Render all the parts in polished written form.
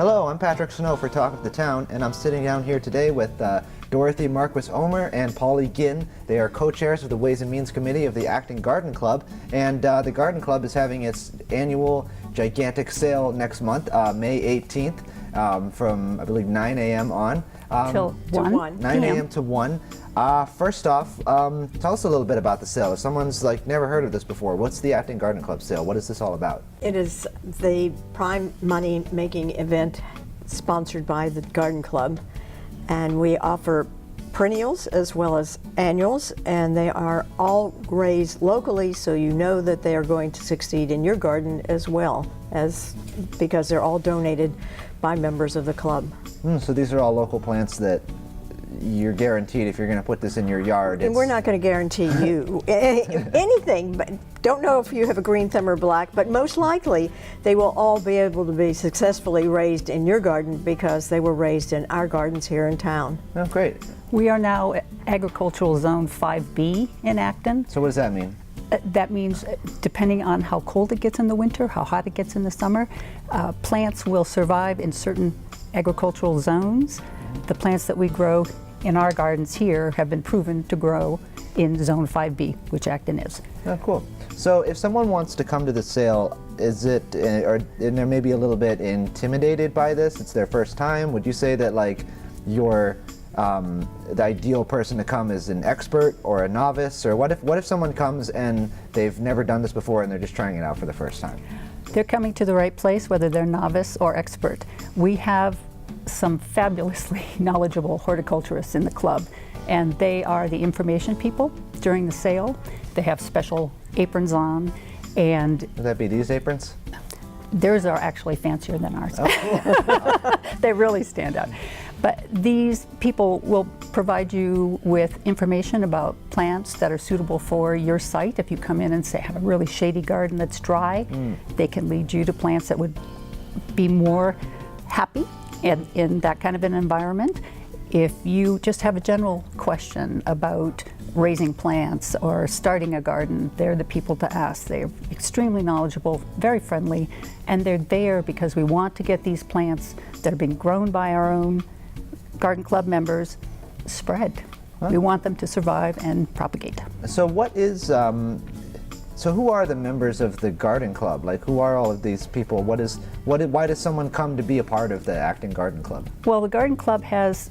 Hello, I'm Patrick Snow for Talk of the Town, and I'm sitting down here today with Dorothy Marquis-Omer and Polly Ginn. They are co-chairs of the Ways and Means Committee of the Acton Garden Club, and the Garden Club is having its annual gigantic sale next month, May 18th, from I believe 9 a.m. on. Till 1 9 a.m. to 1. First off, tell us a little bit about the sale. If someone's never heard of this before, what's the Acton Garden Club sale? What is this all about? It is the prime money-making event sponsored by the Garden Club, and we offer perennials as well as annuals, and they are all raised locally, so you know that they are going to succeed in your garden as well, as because they're all donated by members of the club. So these are all local plants that you're guaranteed if you're going to put this in your yard. And we're not going to guarantee you anything, but don't know if you have a green thumb or black, but most likely they will all be able to be successfully raised in your garden because they were raised in our gardens here in town. Oh, great. We are now agricultural zone 5B in Acton. So what does that mean? That means depending on how cold it gets in the winter, how hot it gets in the summer, plants will survive in certain agricultural zones. The plants that we grow in our gardens here have been proven to grow in Zone 5B, which Acton is. Oh, cool. So if someone wants to come to the sale, is it, or and they're maybe a little bit intimidated by this, it's their first time, would you say that you're the ideal person to come is an expert or a novice? Or what if someone comes and they've never done this before and they're just trying it out for the first time? They're coming to the right place, whether they're novice or expert. We have some fabulously knowledgeable horticulturists in the club, and they are the information people during the sale. They have special aprons on, and Would that be these aprons? theirs are actually fancier than ours. Oh, cool. They really stand out. But these people will provide you with information about plants that are suitable for your site. If you come in and say, have a really shady garden that's dry, they can lead you to plants that would be more happy in that kind of an environment. If you just have a general question about raising plants or starting a garden, they're the people to ask. They're extremely knowledgeable, very friendly, and they're there because we want to get these plants that are being grown by our own Garden Club members spread. Huh? We We want them to survive and propagate. So what is, so who are the members of the Garden Club? Who are all of these people? Why does someone come to be a part of the Acton Garden Club? Well, the Garden Club has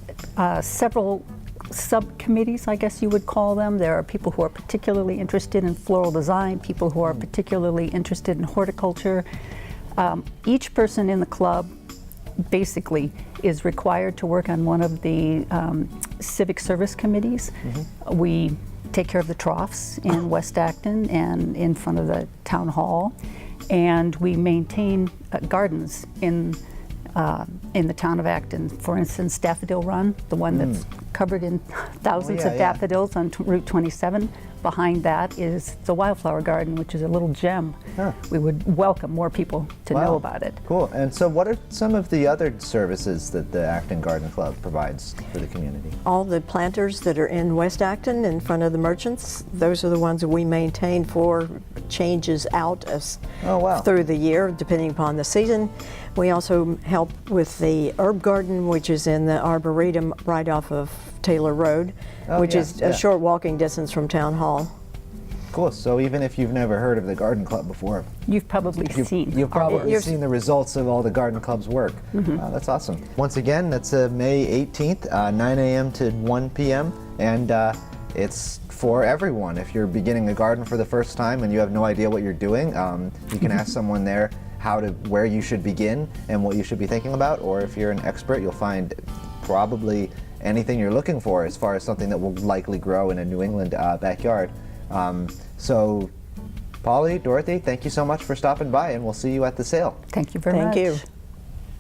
several subcommittees, I guess you would call them. There are people who are particularly interested in floral design, people who are particularly interested in horticulture. Each person in the club basically is required to work on one of the civic service committees. We take care of the troughs in West Acton and in front of the town hall, and we maintain gardens in the town of Acton. For instance, Daffodil Run, the one that's covered in thousands of daffodils on Route 27. Behind that is the Wildflower Garden, which is a little gem. Huh. We would welcome more people to know about it. Cool. And so what are some of the other services that the Acton Garden Club provides for the community? All the planters that are in West Acton in front of the merchants, those are the ones that we maintain for changes out through the year, depending upon the season. We also help with the herb garden, which is in the Arboretum right off of Taylor Road, which is a short walking distance from Town Hall. Cool. So even if you've never heard of the Garden Club before, You've probably seen. You've probably seen the results of all the Garden Club's work. That's awesome. Once again, that's May 18th, 9 a.m. to 1 p.m. And it's for everyone. If you're beginning a garden for the first time and you have no idea what you're doing, you can ask someone there where you should begin and what you should be thinking about. Or if you're an expert, you'll find probably anything you're looking for as far as something that will likely grow in a New England backyard. So Polly, Dorothy, thank you so much for stopping by, and we'll see you at the sale. Thank you very much. Thank you.